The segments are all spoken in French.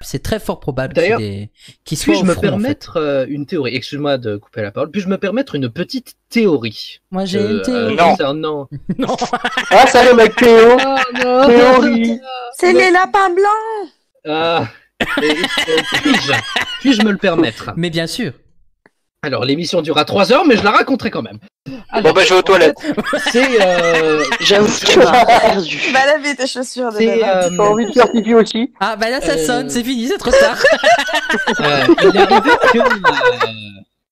C'est très fort probable D'ailleurs, qu'il soit puis-je au me front, permettre une théorie? Excuse-moi de couper la parole. Puis-je me permettre une petite théorie? Moi, j'ai une théorie. Non. Concernant... Non. Ah, salut mec Théo. Ah, non. Théorie. C'est les lapins blancs. Ah, puis-je me le permettre? Mais bien sûr. Alors, l'émission durera 3 heures, mais je la raconterai quand même. Alors, Bon, bah, je vais aux en toilettes. fait, c'est... J'avoue que tu m'as perdu. Va laver tes chaussures. c'est, T'as envie de faire pipi aussi? Ah, bah là, ça sonne, c'est fini, c'est trop tard.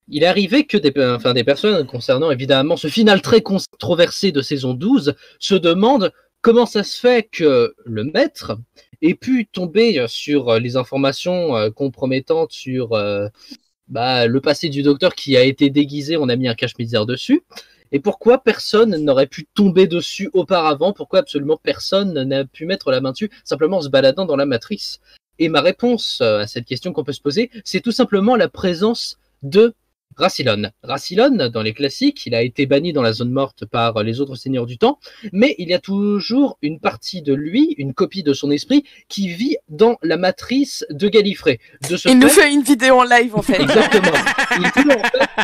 Il est arrivé que des personnes concernant évidemment ce final très controversé de saison 12 se demandent comment ça se fait que le maître ait pu tomber sur les informations compromettantes sur le passé du docteur qui a été déguisé, on a mis un cache-misère dessus. Et pourquoi personne n'aurait pu tomber dessus auparavant? Pourquoi absolument personne n'a pu mettre la main dessus simplement en se baladant dans la matrice? Et ma réponse à cette question qu'on peut se poser, c'est tout simplement la présence de Rassilon. Rassilon, dans les classiques, il a été banni dans la zone morte par les autres seigneurs du temps, mais il y a toujours une partie de lui, une copie de son esprit, qui vit dans la matrice de Gallifrey. Il nous fait une vidéo en live, en fait. Exactement.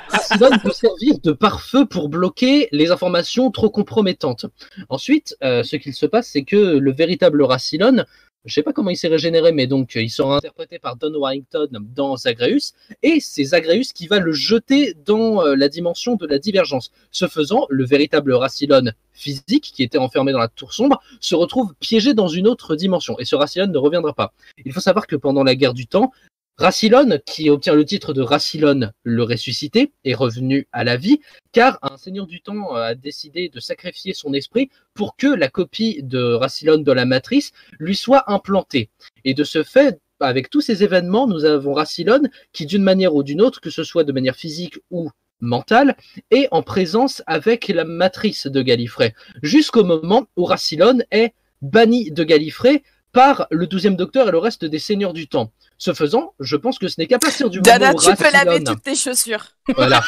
Rassilon peut servir de pare-feu pour bloquer les informations trop compromettantes. Ensuite, ce qu'il se passe, c'est que le véritable Rassilon, je sais pas comment il s'est régénéré, mais donc il sera interprété par Don Warrington dans Zagreus, et c'est Zagreus qui va le jeter dans la dimension de la divergence. Ce faisant, le véritable Rassilon physique, qui était enfermé dans la tour sombre, se retrouve piégé dans une autre dimension, et ce Rassilon ne reviendra pas. Il faut savoir que pendant la guerre du temps, Rassilon, qui obtient le titre de Rassilon le ressuscité, est revenu à la vie, car un seigneur du temps a décidé de sacrifier son esprit pour que la copie de Rassilon de la matrice lui soit implantée. Et de ce fait, avec tous ces événements, nous avons Rassilon qui, d'une manière ou d'une autre, que ce soit de manière physique ou mentale, est en présence avec la matrice de Gallifrey, jusqu'au moment où Rassilon est banni de Gallifrey par le 12e Docteur et le reste des seigneurs du temps. Ce faisant, je pense que ce n'est qu'à partir du moment où tu peux Rassilon... laver toutes tes chaussures. Voilà.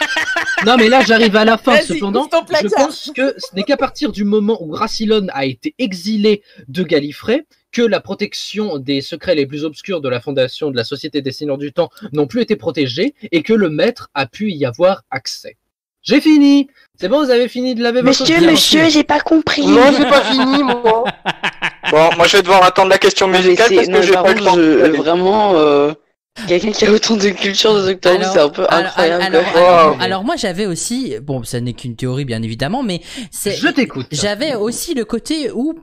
Non, mais là, j'arrive à la fin. Vas-y, Cependant, ouvre ton je placard. pense que ce n'est qu'à partir du moment où Rassilon a été exilé de Gallifrey que la protection des secrets les plus obscurs de la fondation de la Société des Seigneurs du Temps n'ont plus été protégés et que le maître a pu y avoir accès. J'ai fini. C'est bon, vous avez fini de laver votre Monsieur, j'ai pas compris. Non, j'ai pas fini, moi. Bon, moi, je vais devoir attendre la question musicale parce que j'ai pas le temps. Allez. Vraiment, quelqu'un qui a autant de culture de Doctor Who, c'est un peu incroyable. Alors moi j'avais aussi, bon ça n'est qu'une théorie bien évidemment, mais Je t'écoute. J'avais aussi le côté où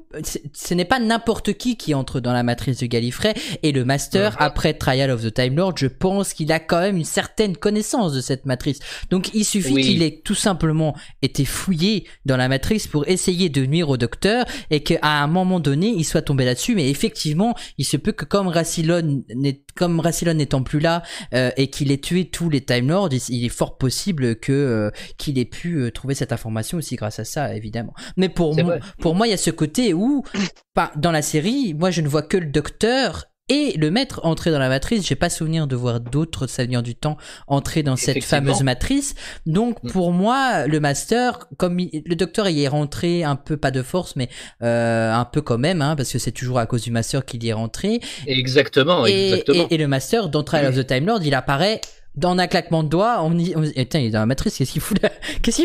ce n'est pas n'importe qui entre dans la matrice de Gallifrey, et le Master après Trial of the Time Lord, je pense qu'il a quand même une certaine connaissance de cette matrice. Donc il suffit qu'il ait tout simplement été fouillé dans la matrice pour essayer de nuire au Docteur, et qu'à un moment donné il soit tombé là-dessus. Mais effectivement, il se peut que comme Rassilon n'étant plus là et qu'il ait tué tous les Time Lords, il est fort possible que qu'il ait pu trouver cette information aussi grâce à ça, évidemment. Mais pour moi il y a ce côté où dans la série, moi je ne vois que le Docteur et le maître entrer dans la matrice. J'ai pas souvenir de voir d'autres seigneurs du temps entrer dans cette fameuse matrice. Donc pour moi, le Master, comme le Docteur y est rentré un peu, pas de force, mais un peu quand même, hein, parce que c'est toujours à cause du Master qu'il y est rentré. Exactement. Et le Master, dans Trial of the Time Lord, il apparaît dans un claquement de doigts. Putain, il est dans la matrice. Qu'est-ce qu'il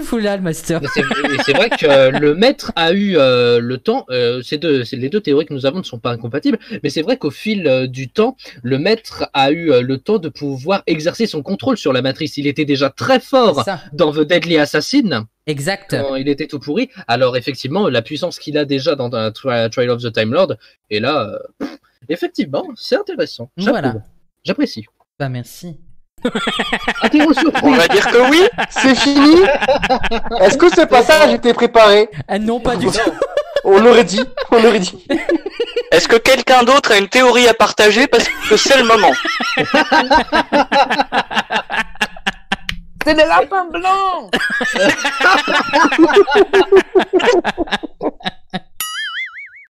fout là, le Master? C'est vrai que le maître a eu le temps. Les deux théories que nous avons ne sont pas incompatibles, mais c'est vrai qu'au fil du temps, le maître a eu le temps de pouvoir exercer son contrôle sur la matrice. Il était déjà très fort dans The Deadly Assassin. Exact. Quand il était tout pourri. Alors effectivement, la puissance qu'il a déjà dans Trial of the Time Lord, et là, effectivement, c'est intéressant. Voilà. J'apprécie. Bah merci. On va dire que oui. C'est fini. Est-ce que ce passage était préparé? Non, pas du tout. On l'aurait dit. Est-ce que quelqu'un d'autre a une théorie à partager parce que c'est le moment? C'est des lapins blancs.